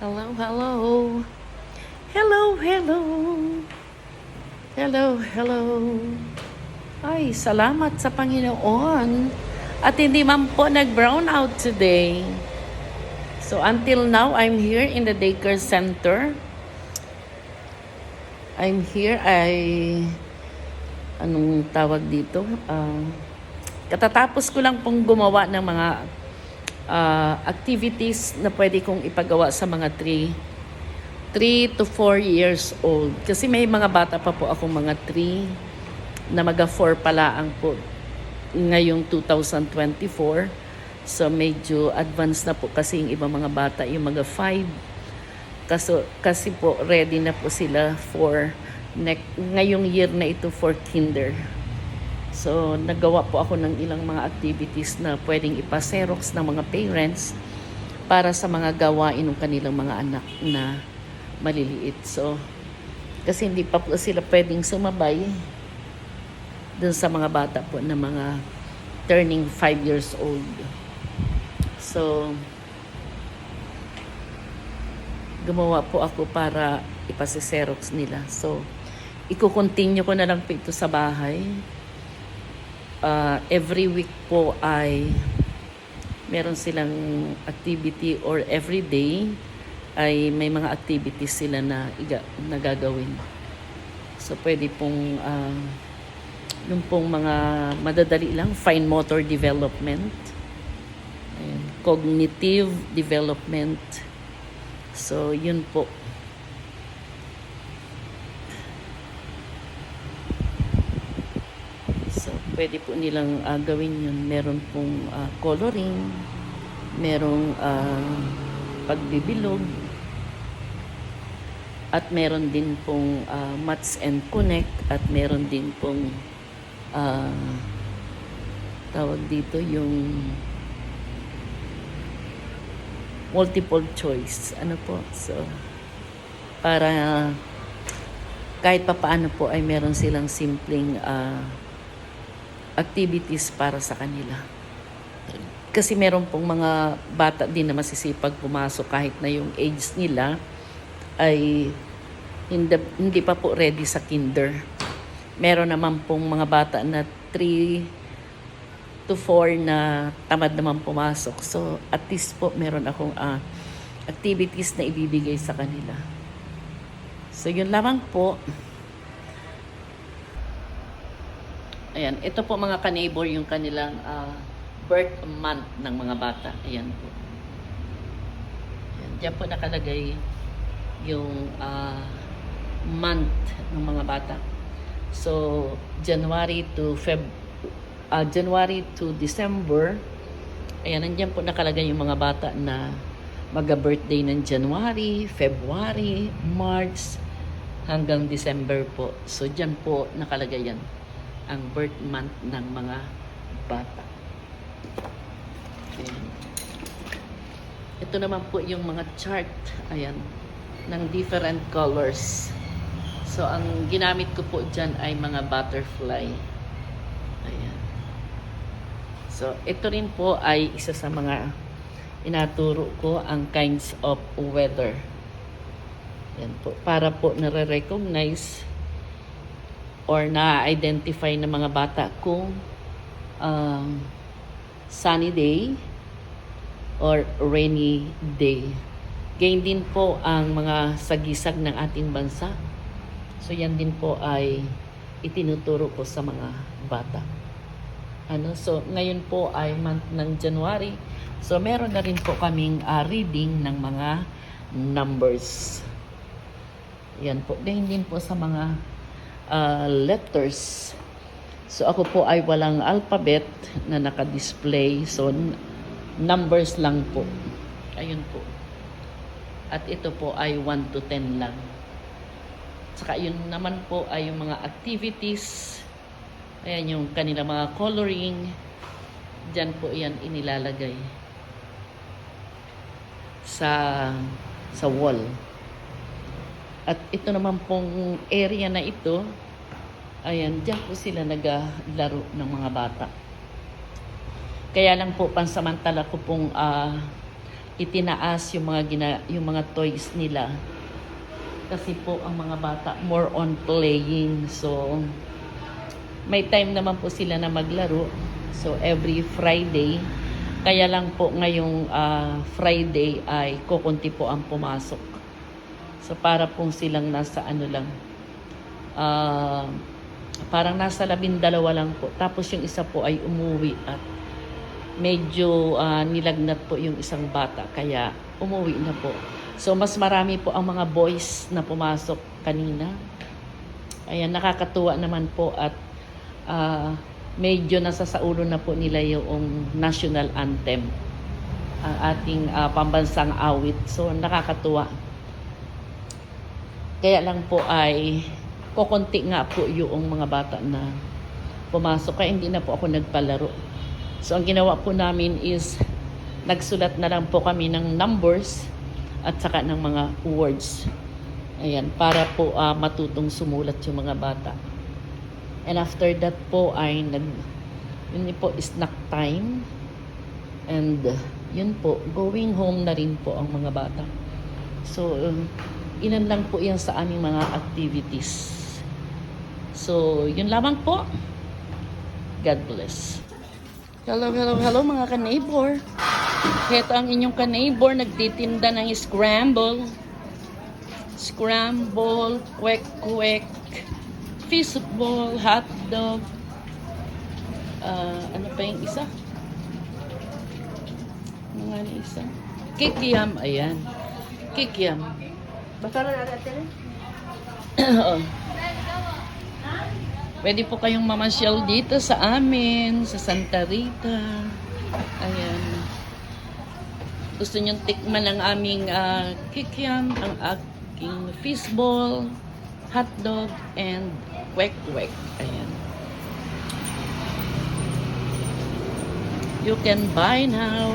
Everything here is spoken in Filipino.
Hello, hello. Hello, hello. Hello, hello. Ay, salamat sa Panginoon. At hindi man po nag-brown out today. So until now, I'm here in the daycare center. I'm here anong tawag dito? Katatapos ko lang pong gumawa ng mga activities na pwede kong ipagawa sa mga 3 to 4 years old. Kasi may mga bata pa po akong mga 3 na mag-4 pala ang po ngayong 2024. So medyo advanced na po kasi yung ibang mga bata, yung mga 5. Kasi po ready na po sila for ngayong year na ito for kinder. So, nagawa po ako ng ilang mga activities na pwedeng ipa-xerox ng mga parents para sa mga gawain ng kanilang mga anak na maliliit. So, kasi hindi pa po sila pwedeng sumabay dun sa mga bata po na mga turning 5 years old. So, gumawa po ako para ipasi-xerox nila. So, iko-continue ko na lang po ito sa bahay. Every week po ay meron silang activity or every day ay may mga activities sila na gagawin. So pwede pong yung pong mga madadali lang, fine motor development, ayan, cognitive development. So yun po. Pwede po nilang gawin yun. Meron pong coloring, merong pagbibilog, at meron din pong Maths and Connect, at meron din pong tawag dito yung multiple choice. Ano po? So, para kahit papaano po ay meron silang simpleng activities para sa kanila. Kasi meron pong mga bata din na masisipag pumasok kahit na yung age nila ay hindi pa po ready sa kinder. Meron naman pong mga bata na 3 to 4 na tamad naman pumasok. So at least po meron akong activities na ibibigay sa kanila. So yun lamang po. Ayan, ito po mga ka-neighbor yung kanilang birth month ng mga bata. Ayan po. Ayan, diyan po nakalagay yung month ng mga bata. So, January to December. Ayan, nandiyan po nakalagay yung mga bata na mag-birthday ng January, February, March, hanggang December po. So, diyan po nakalagay yan ang birth month ng mga bata. Ayan. Ito naman po yung mga chart, ayan, ng different colors. So, ang ginamit ko po dyan ay mga butterfly. Ayan. So, ito rin po ay isa sa mga inaturo ko, ang kinds of weather. Ayan po, para po nare-recognize or na-identify ng mga bata kung sunny day or rainy day. Ganyan din po ang mga sagisag ng ating bansa. So yan din po ay itinuturo ko sa mga bata. So ngayon po ay month ng January. So meron na rin po kaming reading ng mga numbers. Yan po. Ganyan din po sa mga letters. So ako po ay walang alphabet na naka-display. So numbers lang po. Ayun po. At ito po ay 1 to 10 lang. Saka yun naman po ay yung mga activities. Ayan yung kanilang mga coloring. Diyan po yan inilalagay sa wall. At ito naman pong area na ito, ayan, diyan po sila naglaro ng mga bata. Kaya lang po pansamantala ko pong itinaas yung mga toys nila. Kasi po ang mga bata more on playing. So may time naman po sila na maglaro. So every Friday, kaya lang po ngayong Friday ay kukunti po ang pumasok. So para pong silang nasa ano lang, parang nasa 12 lang po. Tapos yung isa po ay umuwi at medyo nilagnat po yung isang bata kaya umuwi na po. So mas marami po ang mga boys na pumasok kanina. Ayan, nakakatuwa naman po at medyo nasa sa ulo na po nila yung national anthem, ang ating pambansang awit. So nakakatuwa. Kaya lang po ay kukunti nga po yung mga bata na pumasok kaya hindi na po ako nagpalaro. So ang ginawa po namin is nagsulat na lang po kami ng numbers at saka ng mga words. Ayan, para po matutong sumulat yung mga bata. And after that po ay yun po is snack time. And yun po, going home na rin po ang mga bata. So ilan lang po yan sa aming mga activities. So yun lamang po. God bless. Hello, hello, hello mga ka-neighbor. Ito ang inyong ka-neighbor, nagtitinda ng scramble, kwek-kwek, fishball, hotdog, ano pa yung isa? Ano nga yung isa? Kikiam, ayan. Kikiam. Basta na natin. Oo. Pwede po kayong mamasyal dito sa amin, sa Santa Rita. Ayan. Gusto nyo tikman ang aming kikiam, ang aking fishball, hotdog, and kwek-kwek. Ayan. You can buy now.